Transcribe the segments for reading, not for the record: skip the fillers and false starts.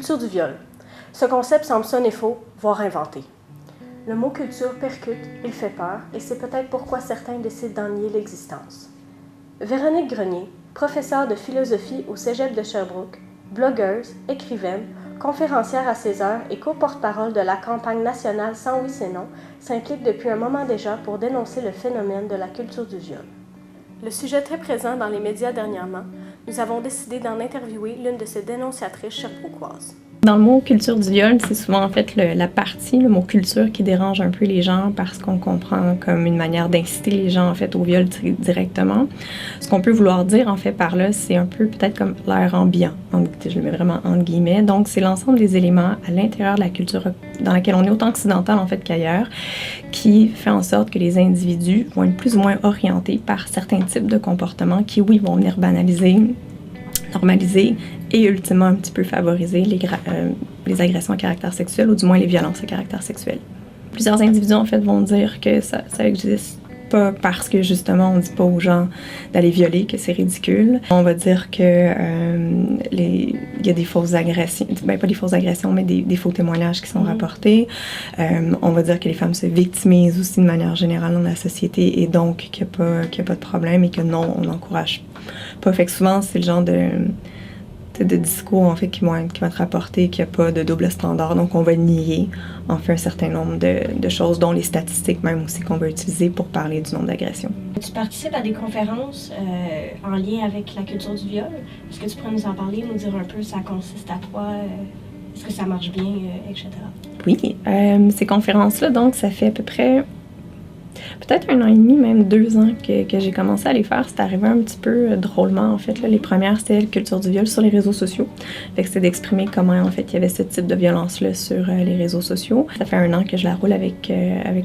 culture du viol. Ce concept semble sonner faux, voire inventé. Le mot culture percute, il fait peur, et c'est peut-être pourquoi certains décident d'en nier l'existence. Véronique Grenier, professeure de philosophie au Cégep de Sherbrooke, blogueuse, écrivaine, conférencière à César et co-porte-parole de la campagne nationale Sans oui c'est non, s'implique depuis un moment déjà pour dénoncer le phénomène de la culture du viol. Le sujet très présent dans les médias dernièrement, nous avons décidé d'en interviewer l'une de ces dénonciatrices sherbrookoises. Dans le mot culture du viol, c'est souvent en fait la partie, le mot culture, qui dérange un peu les gens parce qu'on comprend comme une manière d'inciter les gens en fait au viol directement. Ce qu'on peut vouloir dire en fait par là, c'est un peu peut-être comme l'air ambiant, je le mets vraiment entre guillemets. Donc c'est l'ensemble des éléments à l'intérieur de la culture dans laquelle on est autant occidental en fait qu'ailleurs, qui fait en sorte que les individus vont être plus ou moins orientés par certains types de comportements qui, oui, vont venir banaliser, normaliser et ultimement un petit peu favoriser les agressions à caractère sexuel ou du moins les violences à caractère sexuel. Plusieurs individus en fait vont dire que ça existe pas parce que justement on dit pas aux gens d'aller violer, que c'est ridicule. On va dire que il y a des fausses agressions, ben pas des fausses agressions mais des faux témoignages qui sont rapportés. On va dire que les femmes se victimisent aussi de manière générale dans la société et donc qu'il y a pas de problème et que non, on n'encourage pas. Fait que souvent c'est le genre de discours en fait qui vont être rapportés, qu'il n'y a pas de double standard, donc on va nier en fait un certain nombre de choses, dont les statistiques même aussi qu'on va utiliser pour parler du nombre d'agressions. Tu participes à des conférences en lien avec la culture du viol. Est-ce que tu pourrais nous en parler, nous dire un peu ça consiste à quoi, est-ce que ça marche bien, etc. Oui, ces conférences-là, donc ça fait à peu près peut-être 1 an et demi, même 2 ans que j'ai commencé à les faire. C'est arrivé un petit peu drôlement, en fait. Là. Les premières, c'était la culture du viol sur les réseaux sociaux. Fait que c'était d'exprimer comment, en fait, il y avait ce type de violence-là sur les réseaux sociaux. Ça fait 1 an que je la roule avec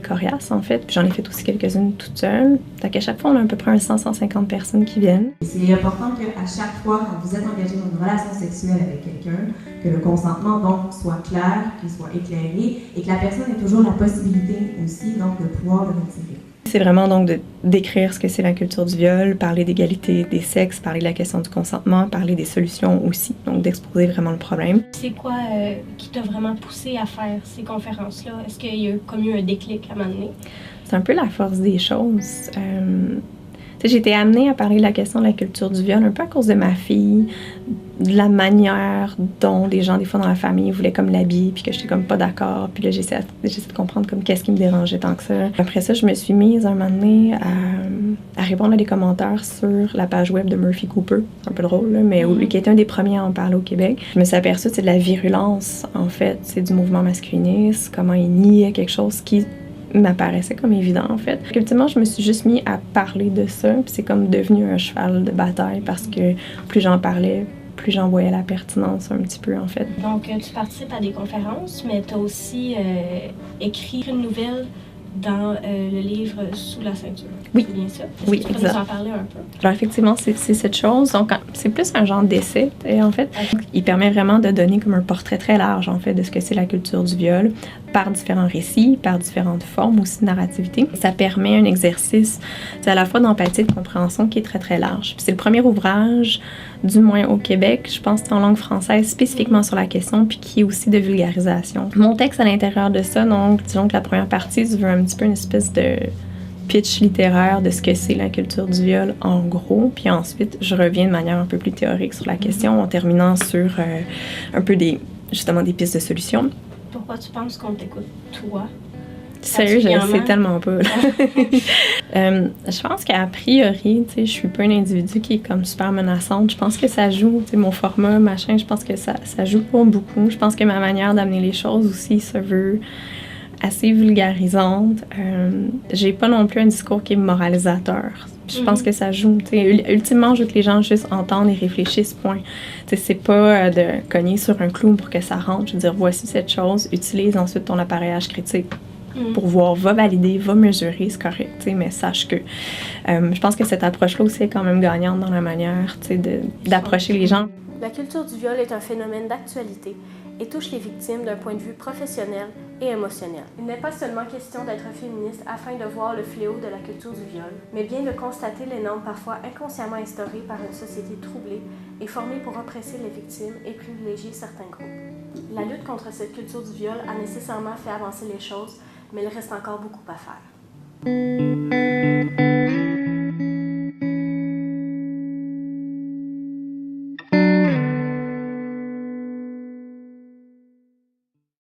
Corias, en fait. Puis j'en ai fait aussi quelques-unes toute seule. Fait qu'à chaque fois, on a à peu près 100-150 personnes qui viennent. C'est important qu'à chaque fois, quand vous êtes engagé dans une relation sexuelle avec quelqu'un, que le consentement, donc, soit clair, qu'il soit éclairé et que la personne ait toujours la possibilité aussi, donc, de pouvoir le retirer. C'est vraiment donc de décrire ce que c'est la culture du viol, parler d'égalité des sexes, parler de la question du consentement, parler des solutions aussi, donc d'exposer vraiment le problème. C'est quoi qui t'a vraiment poussé à faire ces conférences-là? Est-ce qu'il y a comme eu un déclic à un moment donné? C'est un peu la force des choses. J'ai été amenée à parler de la question de la culture du viol un peu à cause de ma fille, de la manière dont des gens, des fois dans la famille, voulaient comme l'habiller, puis que j'étais comme pas d'accord. Puis là, j'essaie de comprendre comme qu'est-ce qui me dérangeait tant que ça. Après ça, je me suis mise un moment donné à répondre à des commentaires sur la page web de Murphy Cooper. C'est un peu drôle, là, mais lui qui était un des premiers à en parler au Québec. Je me suis aperçue, c'est de la virulence, en fait. C'est du mouvement masculiniste, comment il niait quelque chose qui m'apparaissait comme évident en fait. Ultimement, je me suis juste mis à parler de ça, puis c'est comme devenu un cheval de bataille parce que plus j'en parlais, plus j'en voyais la pertinence un petit peu en fait. Donc tu participes à des conférences, mais tu as aussi écrit une nouvelle dans le livre Sous la ceinture. Oui. C'est bien ça? Est-ce Oui, que tu peux exact. nous en parler un peu? Alors effectivement, c'est cette chose. Donc c'est plus un genre d'essai en fait. Il permet vraiment de donner comme un portrait très large en fait de ce que c'est la culture du viol par différents récits, par différentes formes aussi de narrativité. Ça permet un exercice à la fois d'empathie et de compréhension qui est très très large. Puis c'est le premier ouvrage, du moins au Québec, je pense, en langue française spécifiquement sur la question, puis qui est aussi de vulgarisation. Mon texte à l'intérieur de ça, donc disons que la première partie, je veux un petit peu une espèce de pitch littéraire de ce que c'est la culture du viol en gros, puis ensuite je reviens de manière un peu plus théorique sur la question en terminant sur un peu justement des pistes de solutions. Pourquoi tu penses qu'on t'écoute, toi? Sérieux, je ne sais tellement pas. Je pense qu'à priori, je suis pas un individu qui est comme super menaçante. Je pense que ça joue, mon format, machin, je pense que ça joue pas beaucoup. Je pense que ma manière d'amener les choses aussi se veut assez vulgarisante. J'ai pas non plus un discours qui est moralisateur. Je pense que ça joue. Ultimement, je veux que les gens juste entendent et réfléchissent, point. C'est pas de cogner sur un clou pour que ça rentre. Je veux dire, voici cette chose, utilise ensuite ton appareillage critique pour voir, va valider, va mesurer, c'est correct, mais sache que je pense que cette approche-là aussi est quand même gagnante dans la manière d'approcher les gens. La culture du viol est un phénomène d'actualité et touche les victimes d'un point de vue professionnel et émotionnel. Il n'est pas seulement question d'être féministe afin de voir le fléau de la culture du viol, mais bien de constater les normes parfois inconsciemment instaurées par une société troublée et formée pour oppresser les victimes et privilégier certains groupes. La lutte contre cette culture du viol a nécessairement fait avancer les choses, mais il reste encore beaucoup à faire.